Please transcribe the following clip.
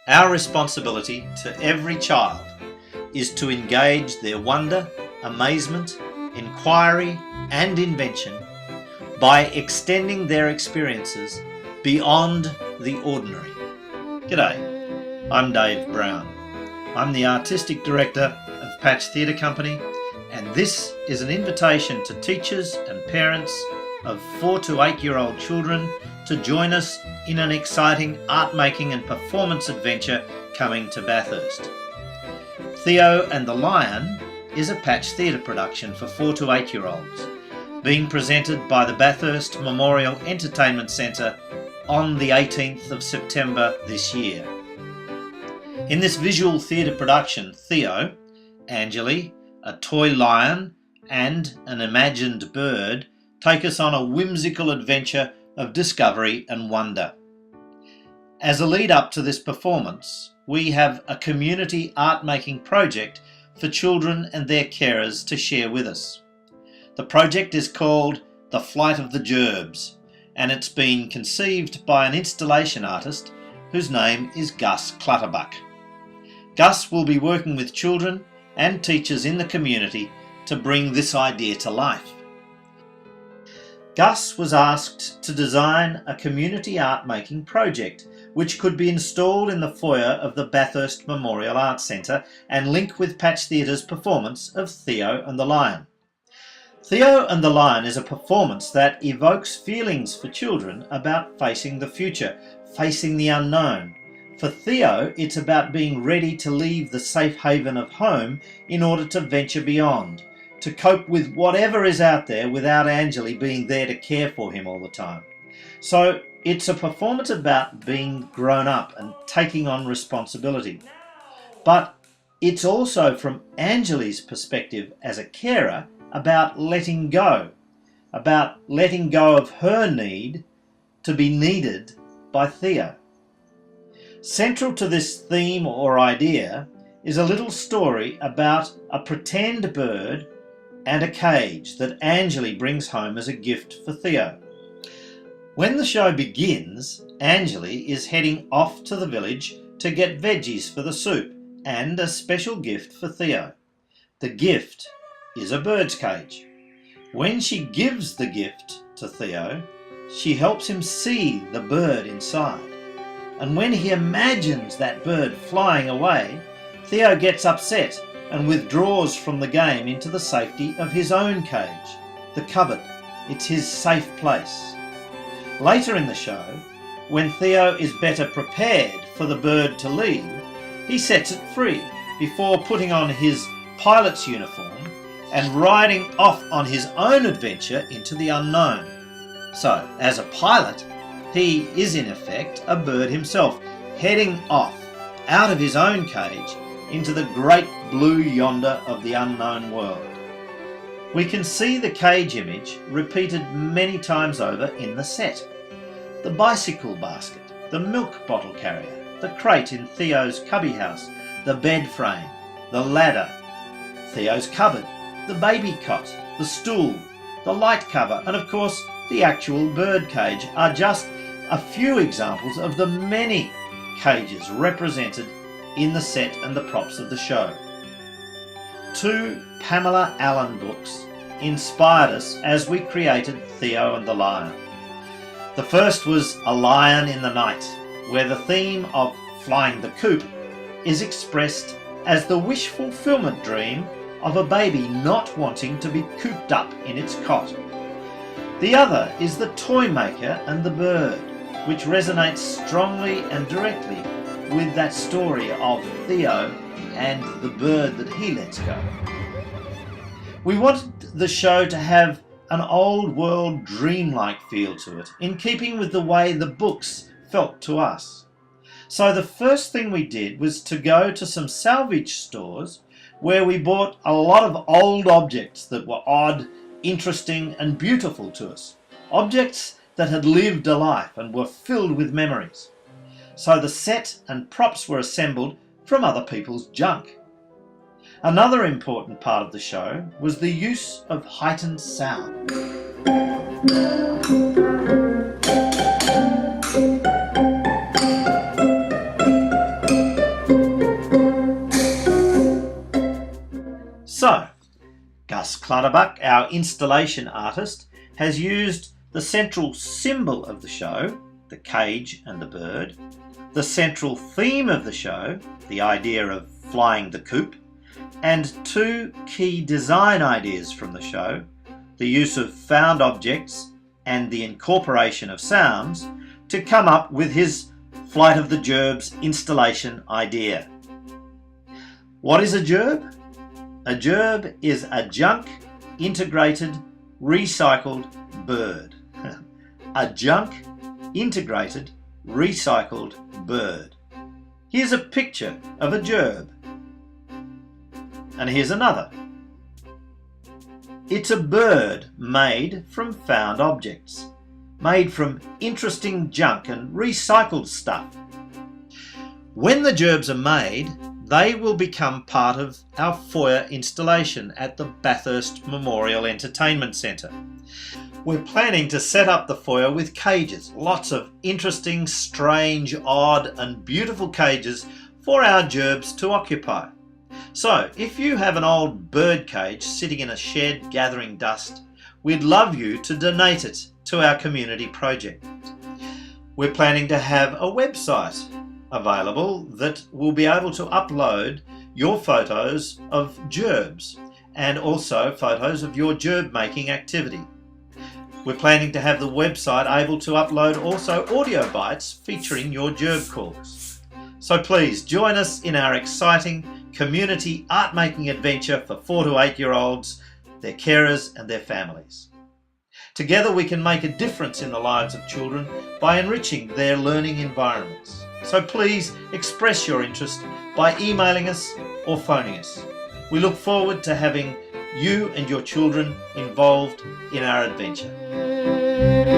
Our responsibility to every child is to engage their wonder, amazement, inquiry and invention by extending their experiences beyond the ordinary. G'day, I'm Dave Brown. I'm the Artistic Director of Patch Theatre Company, and this is an invitation to teachers and parents of 4 to 8-year-old children to join us in an exciting art-making and performance adventure coming to Bathurst. Theo and the Lion is a Patch Theatre production for 4 to 8-year-olds, being presented by the Bathurst Memorial Entertainment Centre on the 18th of September this year. In this visual theatre production, Theo, Angeli, a toy lion and an imagined bird take us on a whimsical adventure of discovery and wonder. As a lead up to this performance, we have a community art making project for children and their carers to share with us. The project is called The Flight of the JIRBS, and it's been conceived by an installation artist whose name is Gus Clutterbuck. Gus will be working with children and teachers in the community to bring this idea to life. Gus was asked to design a community art making project which could be installed in the foyer of the Bathurst Memorial Arts Centre and link with Patch Theatre's performance of Theo and the Lion. Theo and the Lion is a performance that evokes feelings for children about facing the future, facing the unknown. For Theo, it's about being ready to leave the safe haven of home in order to venture beyond, to cope with whatever is out there without Angeli being there to care for him all the time. So it's a performance about being grown up and taking on responsibility. But it's also, from Angeli's perspective as a carer, about letting go of her need to be needed by Theo. Central to this theme or idea is a little story about a pretend bird and a cage that Angeli brings home as a gift for Theo. When the show begins, Angeli is heading off to the village to get veggies for the soup and a special gift for Theo. The gift is a bird's cage. When she gives the gift to Theo, she helps him see the bird inside. And when he imagines that bird flying away, Theo gets upset and withdraws from the game into the safety of his own cage, the cupboard. It's his safe place. Later in the show, when Theo is better prepared for the bird to leave, he sets it free before putting on his pilot's uniform and riding off on his own adventure into the unknown. So, as a pilot, he is in effect a bird himself, heading off out of his own cage into the great blue yonder of the unknown world. We can see the cage image repeated many times over in the set. The bicycle basket, the milk bottle carrier, the crate in Theo's cubby house, the bed frame, the ladder, Theo's cupboard, the baby cot, the stool, the light cover, and of course the actual bird cage are just a few examples of the many cages represented in the set and the props of the show. 2 Pamela Allen books inspired us as we created Theo and the Lion. The first was A Lion in the Night, where the theme of flying the coop is expressed as the wish fulfillment dream of a baby not wanting to be cooped up in its cot. The other is The Toy Maker and the Bird, which resonates strongly and directly with that story of Theo and the bird that he lets go. We wanted the show to have an old world dreamlike feel to it, in keeping with the way the books felt to us. So the first thing we did was to go to some salvage stores where we bought a lot of old objects that were odd, interesting and beautiful to us. Objects that had lived a life and were filled with memories. So the set and props were assembled from other people's junk. Another important part of the show was the use of heightened sound. Clutterbuck, our installation artist, has used the central symbol of the show, the cage and the bird, the central theme of the show, the idea of flying the coop, and two key design ideas from the show, the use of found objects and the incorporation of sounds, to come up with his Flight of the JIRBS installation idea. What is a JIRB? A JIRB is a junk integrated recycled bird. A junk integrated recycled bird. Here's a picture of a JIRB. And here's another. It's a bird made from found objects, made from interesting junk and recycled stuff. When the JIRBs are made, they will become part of our foyer installation at the Bathurst Memorial Entertainment Centre. We're planning to set up the foyer with cages, lots of interesting, strange, odd and beautiful cages for our JIRBs to occupy. So if you have an old bird cage sitting in a shed gathering dust, we'd love you to donate it to our community project. We're planning to have a website available that will be able to upload your photos of JIRBs and also photos of your JIRB making activity. We're planning to have the website able to upload also audio bites featuring your JIRB calls. So please join us in our exciting community art making adventure for 4 to 8-year-olds, their carers and their families. Together we can make a difference in the lives of children by enriching their learning environments. So please express your interest by emailing us or phoning us. We look forward to having you and your children involved in our adventure.